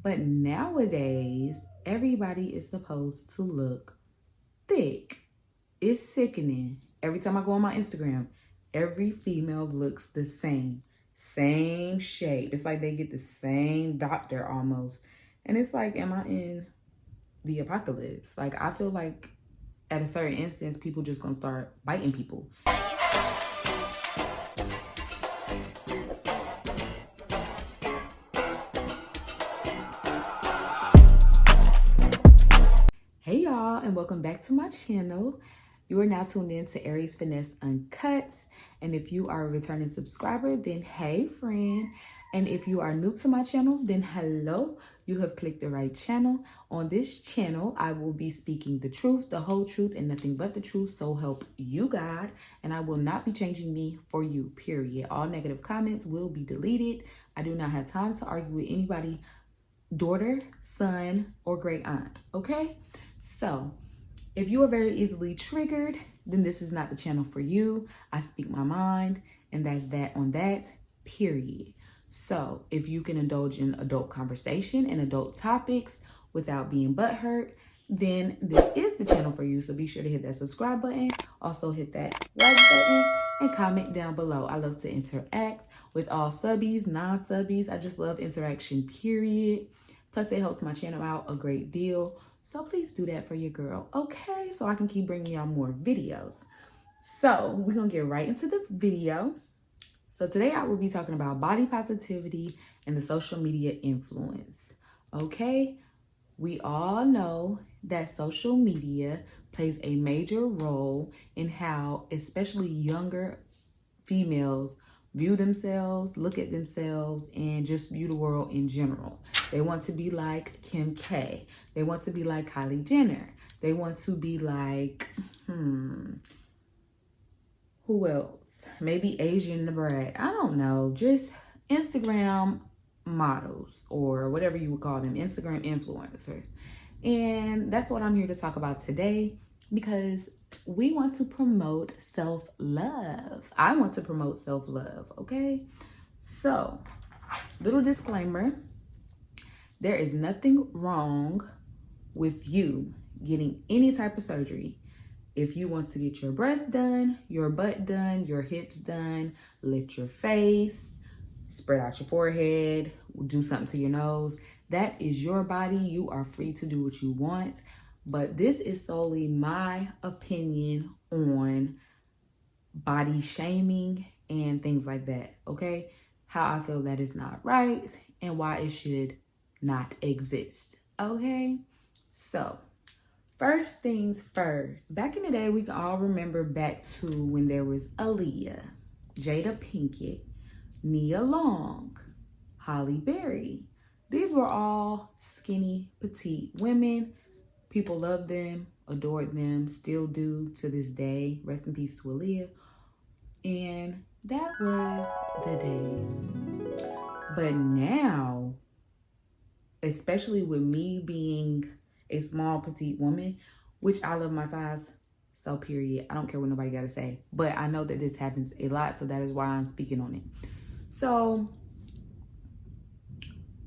But nowadays, everybody is supposed to look thick. It's sickening. Every time I go on my Instagram, every female looks the same. Same shape. It's like they get the same doctor almost. And it's like, am I in the apocalypse? Like, I feel like at a certain instance, people just gonna start biting people. Hey y'all, and welcome back to my channel. You are now tuned in to Aries Finesse Uncut. And if you are a returning subscriber, then hey friend. And if you are new to my channel, then hello. You have clicked the right channel. On this channel, I will be speaking the truth, the whole truth, and nothing but the truth. So help you God. And I will not be changing me for you, period. All negative comments will be deleted. I do not have time to argue with anybody, daughter, son, or great aunt, okay? So if you are very easily triggered, then this is not the channel for you. I speak my mind, and that's that on that, period. So if you can indulge in adult conversation and adult topics without being butthurt, then this is the channel for you. So be sure to hit that subscribe button. Also hit that like button and comment down below. I love to interact with all subbies, non-subbies. I just love interaction, period. Plus it helps my channel out a great deal. So please do that for your girl, okay? So I can keep bringing y'all more videos. So we're gonna get right into the video. So today I will be talking about body positivity and the social media influence, okay? We all know that social media plays a major role in how especially younger females view themselves, look at themselves, and just view the world in general. They want to be like Kim K. They want to be like Kylie Jenner. They want to be like, who else? Maybe Asian Brat. I don't know. Just Instagram models or whatever you would call them, Instagram influencers. And that's what I'm here to talk about today, because we want to promote self-love. I want to promote self-love, okay? So, little disclaimer, there is nothing wrong with you getting any type of surgery. If you want to get your breasts done, your butt done, your hips done, lift your face, spread out your forehead, do something to your nose, that is your body. You are free to do what you want. But this is solely my opinion on body shaming and things like that, okay? How I feel that is not right and why it should not exist, okay? So, first things first. Back in the day, we can all remember back to when there was Aaliyah, Jada Pinkett, Nia Long, Halle Berry. These were all skinny, petite women. People loved them, adored them, still do to this day. Rest in peace to Aaliyah. And that was the days. But now, especially with me being a small, petite woman, which I love my size, so period. I don't care what nobody got to say. But I know that this happens a lot, so that is why I'm speaking on it. So,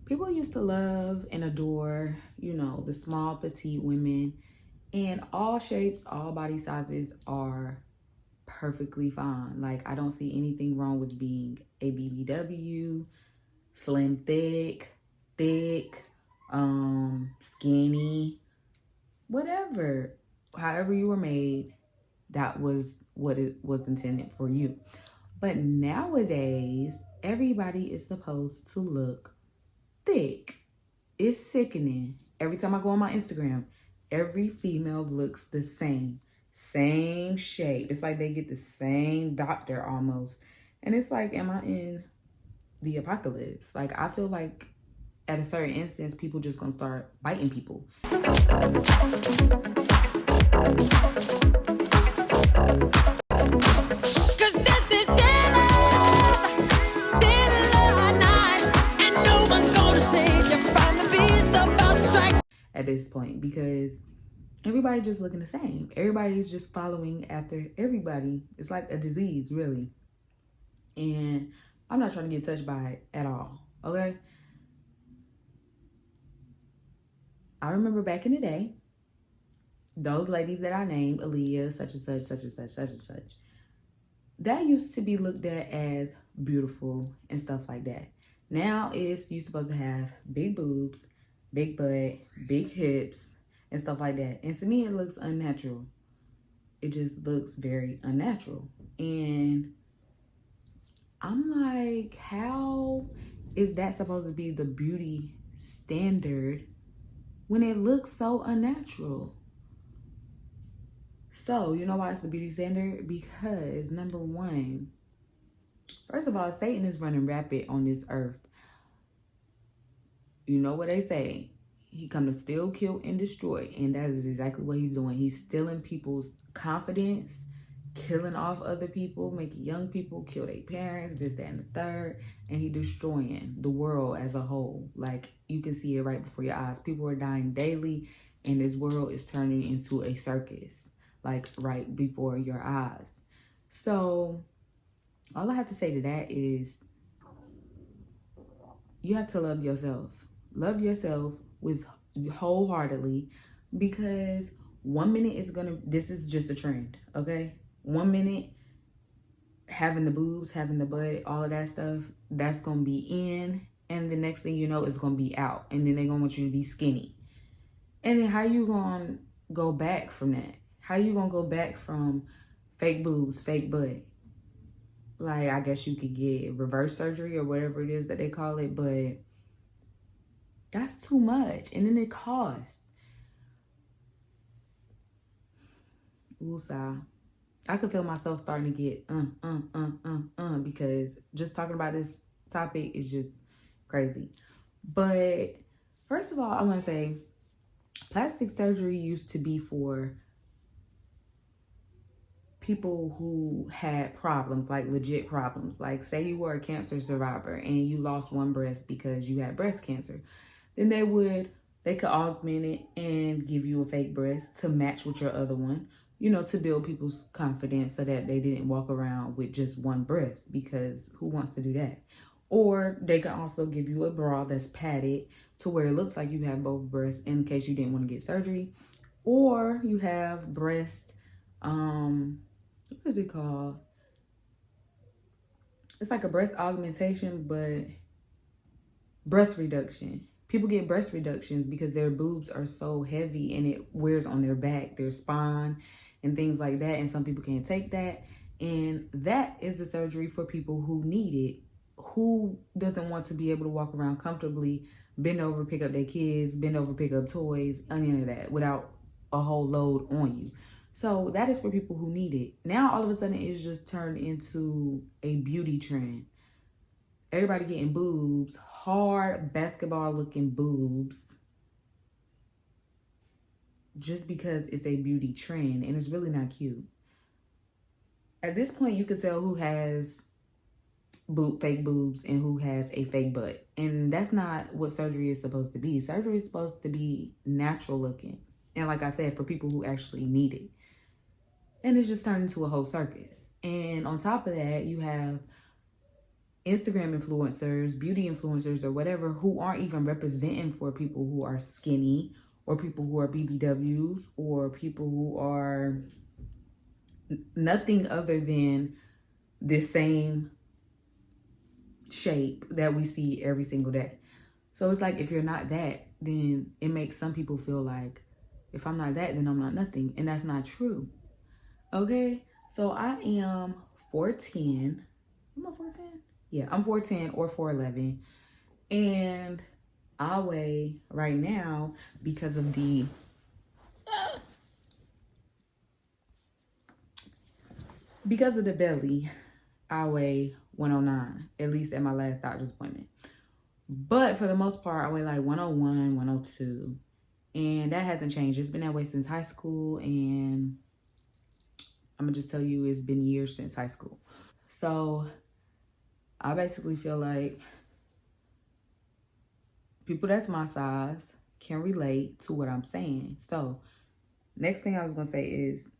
people used to love and adore, you know, the small, petite women, and all shapes, all body sizes are perfectly fine. Like, I don't see anything wrong with being a BBW, slim, thick, skinny, whatever. However you were made, that was what it was intended for you. But nowadays, everybody is supposed to look thick. It's sickening. Every time I go on my Instagram, every female looks the same shape. It's like they get the same doctor almost. And it's like, am I in the apocalypse? Like, I feel like at a certain instance, people just gonna start biting people. At this point, because everybody just looking the same. Everybody's just following after everybody. It's like a disease, really. And I'm not trying to get touched by it at all, okay? I remember back in the day, those ladies that I named, Aaliyah, such and such, such and such, such and such, that used to be looked at as beautiful and stuff like that. Now it's you supposed to have big boobs, big butt, big hips, and stuff like that. And to me, it looks unnatural. It just looks very unnatural. And I'm like, how is that supposed to be the beauty standard when it looks so unnatural? So, you know why it's the beauty standard? Because number one, first of all, Satan is running rapid on this earth. You know what they say? He come to steal, kill, and destroy. And that is exactly what he's doing. He's stealing people's confidence, killing off other people, making young people kill their parents, this, that, and the third. And he destroying the world as a whole. Like, you can see it right before your eyes. People are dying daily, and this world is turning into a circus, like right before your eyes. So all I have to say to that is you have to love yourself. Love yourself with wholeheartedly, because 1 minute this is just a trend, okay? 1 minute having the boobs, having the butt, all of that stuff, that's gonna be in, and the next thing you know, it's gonna be out, and then they're gonna want you to be skinny. And then how you gonna go back from that? How you gonna go back from fake boobs, fake butt? Like, I guess you could get reverse surgery or whatever it is that they call it, but that's too much. And then it costs. Woosah. I could feel myself starting to get because just talking about this topic is just crazy. But first of all, I want to say plastic surgery used to be for people who had problems, like legit problems. Like, say you were a cancer survivor and you lost one breast because you had breast cancer. Then they could augment it and give you a fake breast to match with your other one, you know, to build people's confidence so that they didn't walk around with just one breast, because who wants to do that? Or they can also give you a bra that's padded to where it looks like you have both breasts in case you didn't want to get surgery. Or you have breast, what is it called? It's like a breast augmentation, but breast reduction. People get breast reductions because their boobs are so heavy and it wears on their back, their spine, and things like that. And some people can't take that. And that is a surgery for people who need it, who doesn't want to be able to walk around comfortably, bend over, pick up their kids, bend over, pick up toys, any of that without a whole load on you. So that is for people who need it. Now, all of a sudden, it's just turned into a beauty trend. Everybody getting boobs, hard basketball looking boobs, just because it's a beauty trend, and it's really not cute. At this point, you can tell who has fake boobs and who has a fake butt. And that's not what surgery is supposed to be. Surgery is supposed to be natural looking. And like I said, for people who actually need it. And it's just turned into a whole circus. And on top of that, you have Instagram influencers, beauty influencers, or whatever, who aren't even representing for people who are skinny, or people who are BBWs, or people who are nothing other than the same shape that we see every single day. So it's like, if you're not that, then it makes some people feel like, if I'm not that, then I'm not nothing. And that's not true. Okay, so I am 4'10". Am I 4'10"? Yeah, I'm 4'10" or 4'11". And I weigh right now, because of the belly, I weigh 109, at least at my last doctor's appointment. But for the most part, I weigh like 101, 102. And that hasn't changed. It's been that way since high school, and I'm gonna just tell you, it's been years since high school. So I basically feel like people that's my size can relate to what I'm saying. So next thing I was gonna say is,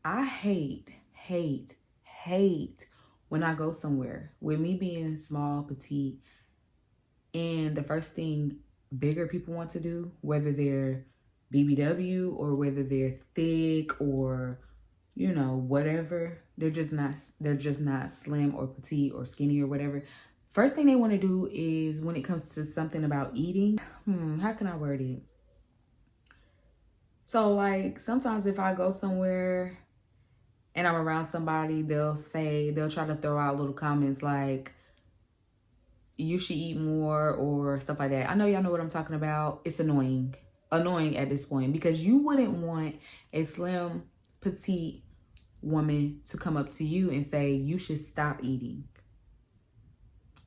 I hate when I go somewhere with me being small, petite, and the first thing bigger people want to do, whether they're BBW or whether they're thick or, you know, whatever. They're just not slim or petite or skinny or whatever. First thing they want to do is, when it comes to something about eating, how can I word it? So like sometimes if I go somewhere and I'm around somebody, they'll try to throw out little comments like, you should eat more or stuff like that. I know y'all know what I'm talking about. It's annoying at this point, because you wouldn't want a slim, petite woman to come up to you and say you should stop eating.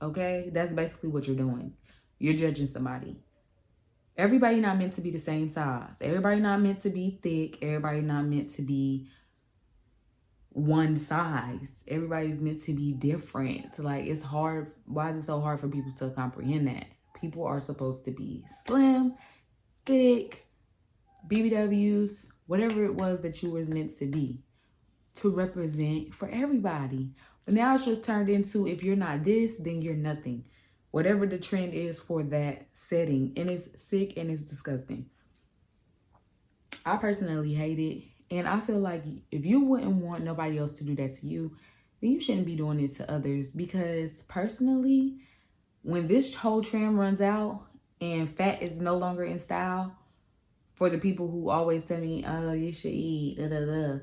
Okay? That's basically what you're doing. You're judging somebody. Everybody not meant to be the same size. Everybody not meant to be thick. Everybody not meant to be one size. Everybody's meant to be different. Like, it's hard. Why is it so hard for people to comprehend that? People are supposed to be slim, thick, BBWs, whatever it was that you were meant to be, to represent for everybody. But now it's just turned into, if you're not this, then you're nothing. Whatever the trend is for that setting. And it's sick and it's disgusting. I personally hate it. And I feel like if you wouldn't want nobody else to do that to you, then you shouldn't be doing it to others. Because personally, when this whole trend runs out and fat is no longer in style, for the people who always tell me, oh, you should eat, da, da, da.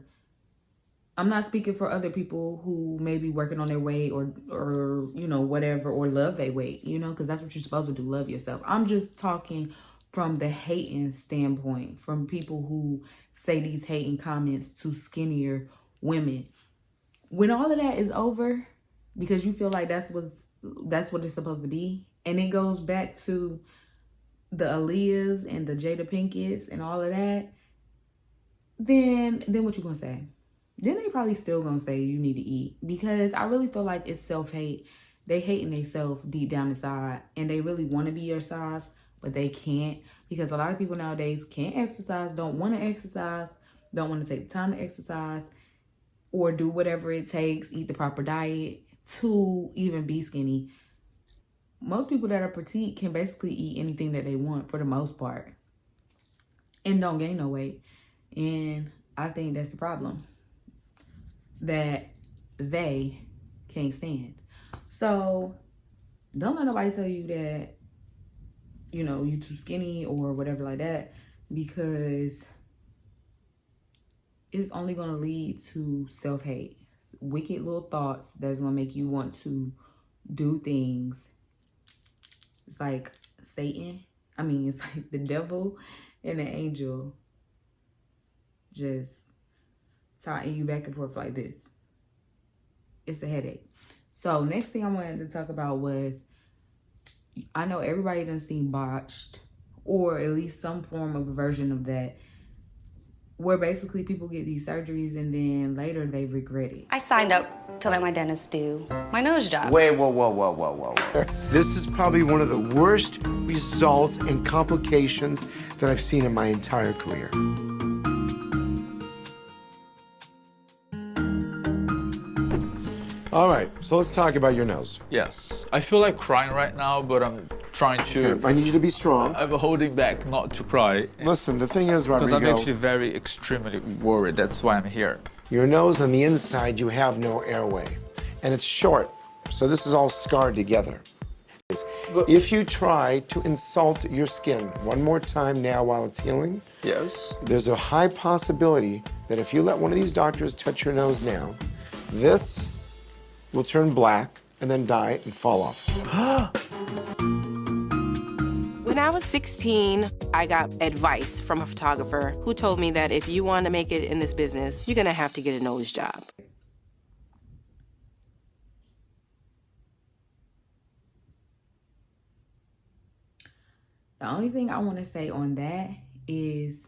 I'm not speaking for other people who may be working on their weight or you know, whatever, or love their weight, you know, because that's what you're supposed to do, love yourself. I'm just talking from the hating standpoint, from people who say these hating comments to skinnier women. When all of that is over, because you feel like that's what it's supposed to be, and it goes back to the Aaliyahs and the Jada Pinkett's and all of that, then what you gonna say? Then they probably still gonna say you need to eat, because I really feel like it's self-hate. They hating themselves deep down inside, and they really want to be your size, but they can't, because a lot of people nowadays can't exercise, don't want to exercise, don't want to take the time to exercise, or do whatever it takes, eat the proper diet to even be skinny. Most people that are petite can basically eat anything that they want for the most part and don't gain no weight. And I think that's the problem that they can't stand. So don't let nobody tell you that, you know, you too skinny or whatever like that, because it's only going to lead to self-hate. Wicked little thoughts that's going to make you want to do things. It's like Satan. It's like the devil and the angel just tying you back and forth like this. It's a headache. So next thing I wanted to talk about was, I know everybody done seen Botched, or at least some form of a version of that, where basically people get these surgeries and then later they regret it. I signed up to let my dentist do my nose job. Wait, whoa. This is probably one of the worst results and complications that I've seen in my entire career. All right, so let's talk about your nose. Yes. I feel like crying right now, but I'm trying to... Okay, I need you to be strong. I'm holding back not to cry. Listen, the thing is, Rodrigo... Because I'm actually very extremely worried. That's why I'm here. Your nose on the inside, you have no airway. And it's short, so this is all scarred together. But if you try to insult your skin one more time now while it's healing... Yes. There's a high possibility that if you let one of these doctors touch your nose now, this will turn black and then die and fall off. When I was 16, I got advice from a photographer who told me that if you want to make it in this business, you're gonna have to get a nose job. The only thing I want to say on that is,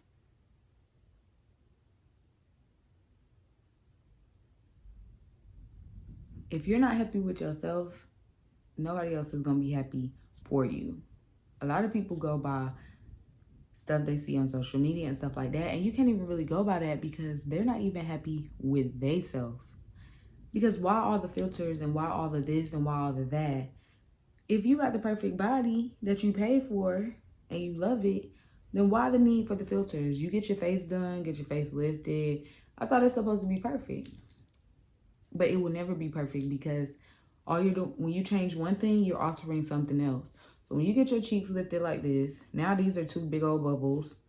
if you're not happy with yourself, nobody else is going to be happy for you. A lot of people go by stuff they see on social media and stuff like that, and you can't even really go by that because they're not even happy with themselves. Because why all the filters and why all the this and why all the that? If you got the perfect body that you pay for, and you love it, then why the need for the filters? You get your face done, get your face lifted. I thought it's supposed to be perfect. But it will never be perfect because all you're doing, when you change one thing, you're altering something else. So when you get your cheeks lifted like this, now these are two big old bubbles.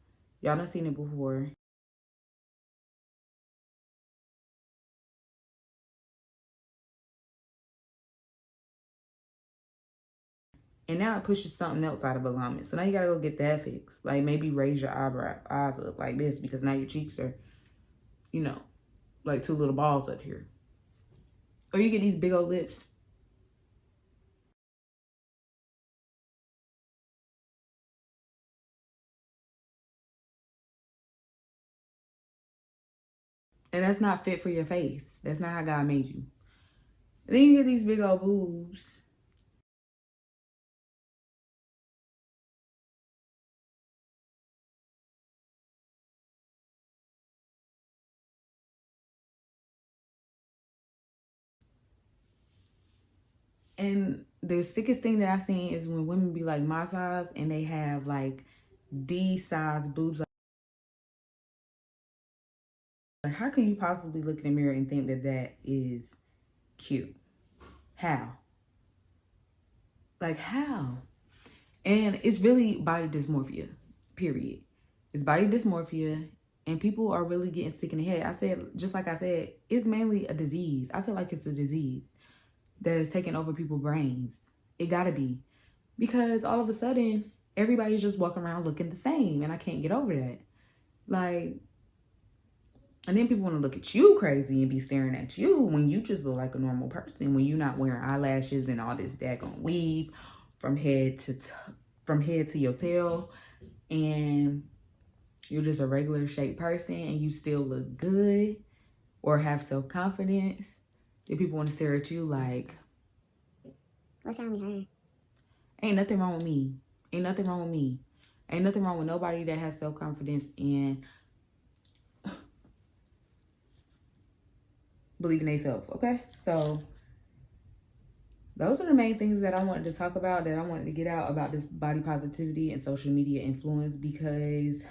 Y'all done seen it before. And now it pushes something else out of alignment. So now you gotta go get that fixed. Like maybe raise your eyes up like this because now your cheeks are, you know, like two little balls up here. Or you get these big old lips. And that's not fit for your face. That's not how God made you. And then you get these big old boobs. And the sickest thing that I've seen is when women be like my size and they have like D size boobs. Like, how can you possibly look in the mirror and think that that is cute? How? Like, how? And it's really body dysmorphia, period. It's body dysmorphia, and people are really getting sick in the head. I said, just like I said, it's mainly a disease. I feel like it's a disease that is taking over people's brains. It gotta be. Because all of a sudden, everybody's just walking around looking the same, and I can't get over that. Like, and then people want to look at you crazy and be staring at you when you just look like a normal person, when you're not wearing eyelashes and all this daggone weave from head to your tail, and you're just a regular shaped person and you still look good or have self-confidence. Then people want to stare at you like, what's wrong with her? Ain't nothing wrong with me. Ain't nothing wrong with me. Ain't nothing wrong with nobody that has self-confidence and believe in themselves, okay? So those are the main things that I wanted to talk about, that I wanted to get out about this body positivity and social media influence, because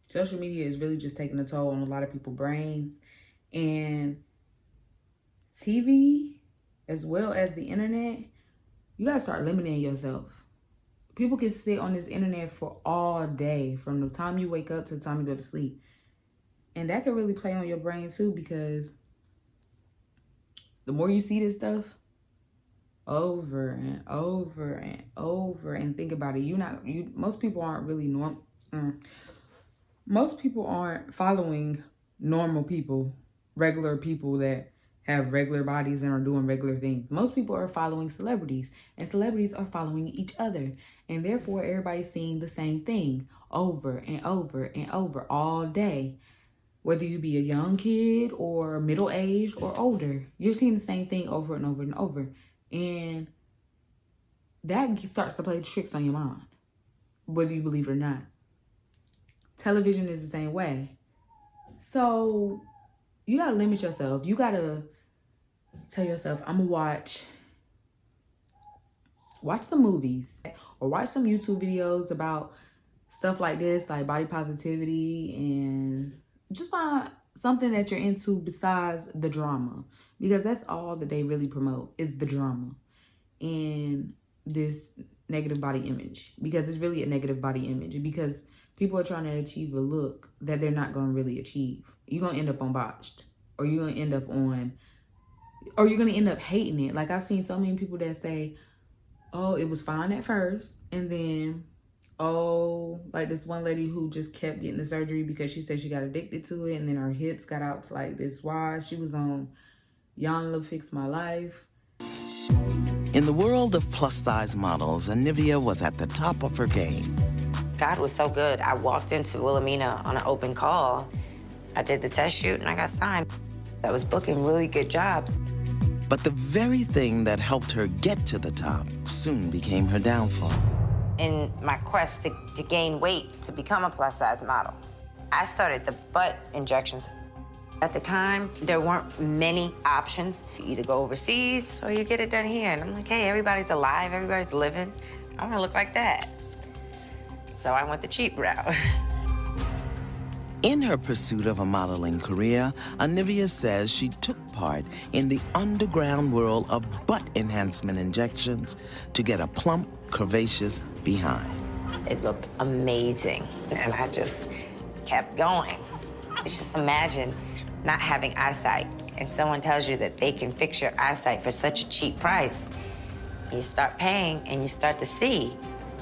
social media is really just taking a toll on a lot of people's brains. And TV, as well as the internet, you gotta start limiting yourself. People can sit on this internet for all day, from the time you wake up to the time you go to sleep. And that can really play on your brain too, because the more you see this stuff over and over and over and think about it, most people aren't really most people aren't following normal people, regular people that have regular bodies and are doing regular things. Most people are following celebrities, and celebrities are following each other. And therefore, everybody's seeing the same thing over and over and over all day. Whether you be a young kid or middle-aged or older, you're seeing the same thing over and over and over. And that starts to play tricks on your mind, whether you believe it or not. Television is the same way. So you gotta limit yourself. You gotta tell yourself, I'm gonna watch some movies or watch some YouTube videos about stuff like this, like body positivity, and just find something that you're into besides the drama, because that's all that they really promote is the drama and this negative body image, because it's really a negative body image, because people are trying to achieve a look that they're not going to really achieve. You're going to end up on botched, or you're going to end up hating it. Like, I've seen so many people that say, oh, it was fine at first, and then like this one lady who just kept getting the surgery because she said she got addicted to it, and then her hips got out to like this wide. She was on Y'all Fix My Life. In the world of plus-size models, Anivia was at the top of her game. God was so good. I walked into Wilhelmina on an open call. I did the test shoot, and I got signed. I was booking really good jobs. But the very thing that helped her get to the top soon became her downfall. In my quest to gain weight, to become a plus-size model, I started the butt injections. At the time, there weren't many options. You either go overseas or you get it done here. And I'm like, hey, everybody's alive, everybody's living. I want to look like that. So I went the cheap route. In her pursuit of a modeling career, Anivia says she took part in the underground world of butt enhancement injections to get a plump, curvaceous behind. It looked amazing, and I just kept going. It's just imagine not having eyesight, and someone tells you that they can fix your eyesight for such a cheap price. You start paying, and you start to see,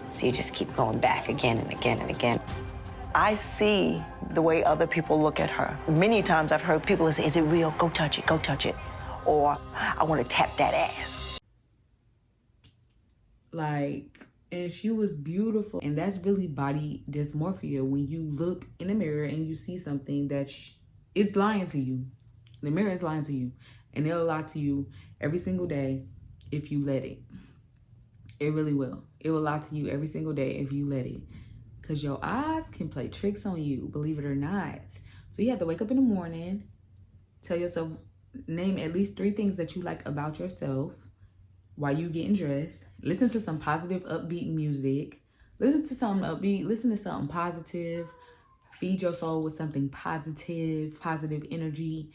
so you just keep going back again and again and again. I see the way other people look at her. Many times I've heard people say, is it real? Go touch it, go touch it. Or, I want to tap that ass. Like, and she was beautiful. And that's really body dysmorphia, when you look in the mirror and you see something that is lying to you. The mirror is lying to you. And it'll lie to you every single day if you let it. It really will. It will lie to you every single day if you let it. Because your eyes can play tricks on you, believe it or not. So you have to wake up in the morning, tell yourself, name at least 3 things that you like about yourself while you getting dressed. Listen to some positive, upbeat music. Listen to something upbeat. Listen to something positive. Feed your soul with something positive, positive energy.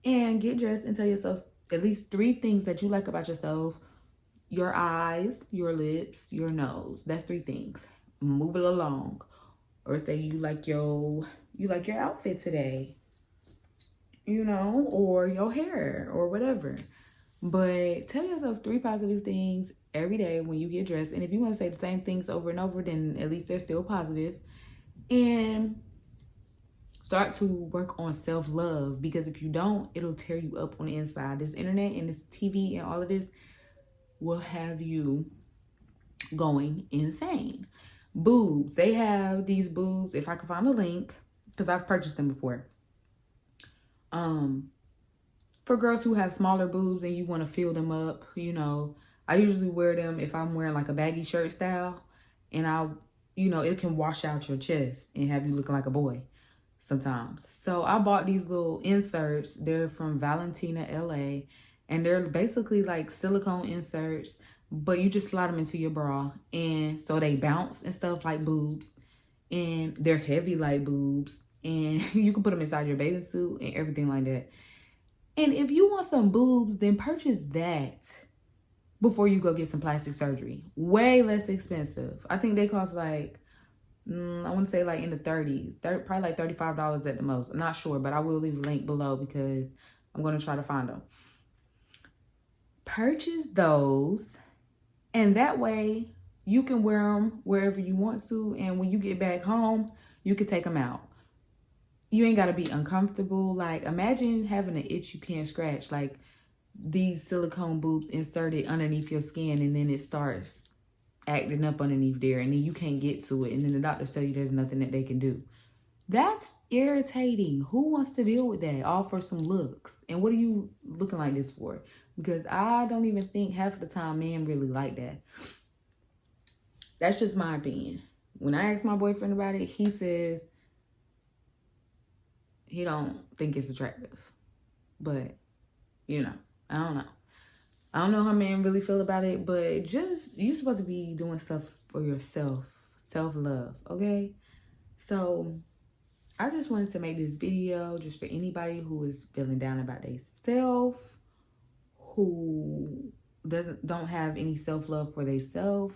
And get dressed and tell yourself at least 3 things that you like about yourself. Your eyes, your lips, your nose. That's 3 things. Move it along. Or say you like your outfit today, you know, or your hair or whatever. But tell yourself 3 positive things every day when you get dressed. And if you want to say the same things over and over, then at least they're still positive. And start to work on self-love, because if you don't, it'll tear you up on the inside. This internet and this TV and all of this will have you going insane. Boobs. They have these boobs, if I can find a link, because I've purchased them before. For girls who have smaller boobs and you want to fill them up, you know, I usually wear them if I'm wearing like a baggy shirt style, and it can wash out your chest and have you looking like a boy sometimes. So I bought these little inserts. They're from Valentina, LA, and they're basically like silicone inserts, but you just slide them into your bra, and so they bounce and stuff like boobs, and they're heavy like boobs, and you can put them inside your bathing suit and everything like that. And if you want some boobs, then purchase that before you go get some plastic surgery. Way less expensive. I think they cost like, I want to say like in the 30s, probably like $35 at the most. I'm not sure, but I will leave a link below because I'm going to try to find them. Purchase those, and that way you can wear them wherever you want to, and when you get back home, you can take them out. You ain't got to be uncomfortable. Like, imagine having an itch you can't scratch, like these silicone boobs inserted underneath your skin, and then it starts acting up underneath there, and then you can't get to it, and then the doctors tell you there's nothing that they can do. That's irritating. Who wants to deal with that? All for some looks. And what are you looking like this for? Because I don't even think half of the time men really like that. That's just my opinion. When I ask my boyfriend about it, he says he don't think it's attractive. But, you know, I don't know. I don't know how men really feel about it, but just, you're supposed to be doing stuff for yourself. Self-love, okay? So I just wanted to make this video just for anybody who is feeling down about themselves, who don't have any self-love for themselves.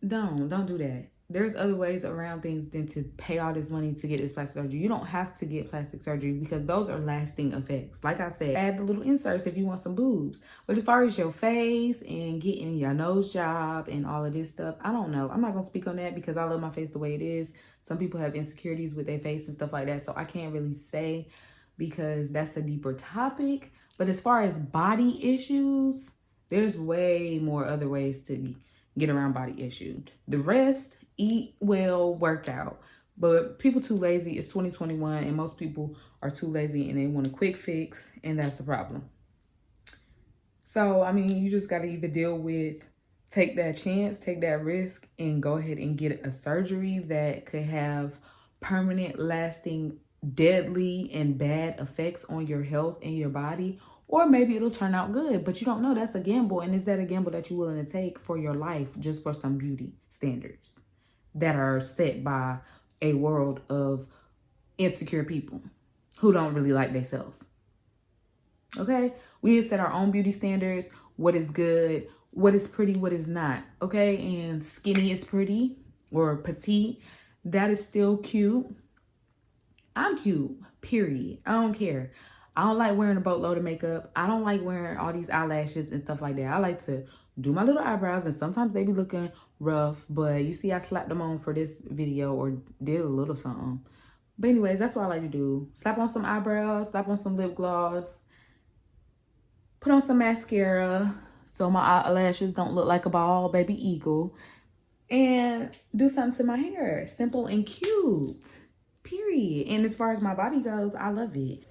Don't do that. There's other ways around things than to pay all this money to get this plastic surgery. You don't have to get plastic surgery because those are lasting effects. Like I said, add the little inserts if you want some boobs. But as far as your face and getting your nose job and all of this stuff, I don't know. I'm not going to speak on that because I love my face the way it is. Some people have insecurities with their face and stuff like that. So I can't really say because that's a deeper topic. But as far as body issues, there's way more other ways to get around body issues. The rest, eat well, work out. But people too lazy. It's 2021 and most people are too lazy and they want a quick fix, and that's the problem. So, I mean, you just got to either deal with, take that chance, take that risk, and go ahead and get a surgery that could have permanent, lasting, deadly, and bad effects on your health and your body, Or maybe it'll turn out good, but you don't know. That's a gamble. And is that a gamble that you're willing to take for your life just for some beauty standards that are set by a world of insecure people who don't really like themselves? Okay? We need to set our own beauty standards. What is good? What is pretty? What is not? Okay? And skinny is pretty, or petite. That is still cute. I'm cute, period. I don't care. I don't like wearing a boatload of makeup. I don't like wearing all these eyelashes and stuff like that. I like to do my little eyebrows, and sometimes they be looking rough, but you see I slapped them on for this video, or did a little something. But anyways, that's what I like to do. Slap on some eyebrows, slap on some lip gloss, put on some mascara so my eyelashes don't look like a bald baby eagle, and do something to my hair. Simple and cute, period. And as far as my body goes, I love it.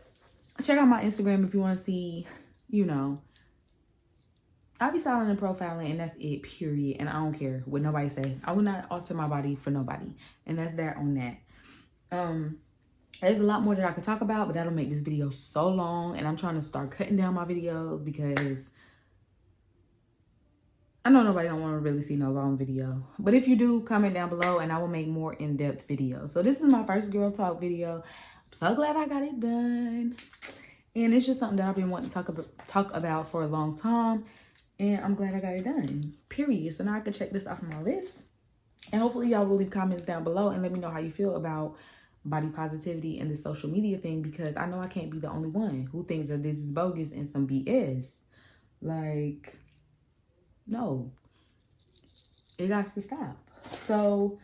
Check out my Instagram if you want to see, you know, I be styling and profiling, and that's it, period. And I don't care what nobody say. I will not alter my body for nobody. And that's that on that. There's a lot more that I could talk about, but that'll make this video so long. And I'm trying to start cutting down my videos because I know nobody don't want to really see no long video. But if you do, comment down below and I will make more in-depth videos. So this is my first girl talk video. I'm so glad I got it done. And it's just something that I've been wanting to talk about for a long time. And I'm glad I got it done, period. So now I can check this off my list. And hopefully y'all will leave comments down below and let me know how you feel about body positivity and the social media thing, because I know I can't be the only one who thinks that this is bogus and some BS. Like, no, it got to stop. So,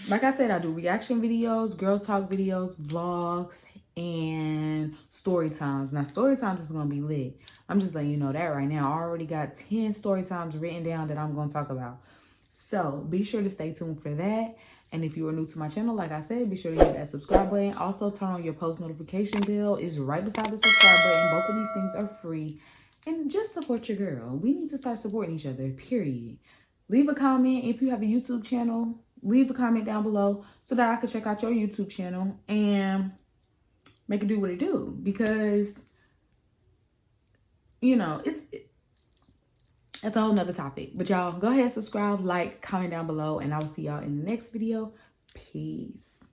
like I said, I do reaction videos, girl talk videos, vlogs, and story times. Now, story times is going to be lit. I'm just letting you know that right now. I already got 10 story times written down that I'm going to talk about. So, be sure to stay tuned for that. And if you are new to my channel, like I said, be sure to hit that subscribe button. Also, turn on your post notification bell. It's right beside the subscribe button. Both of these things are free. And just support your girl. We need to start supporting each other, period. Leave a comment if you have a YouTube channel. Leave a comment down below so that I can check out your YouTube channel and make it do what it do. Because, you know, that's a whole nother topic. But y'all, go ahead, subscribe, like, comment down below, and I will see y'all in the next video. Peace.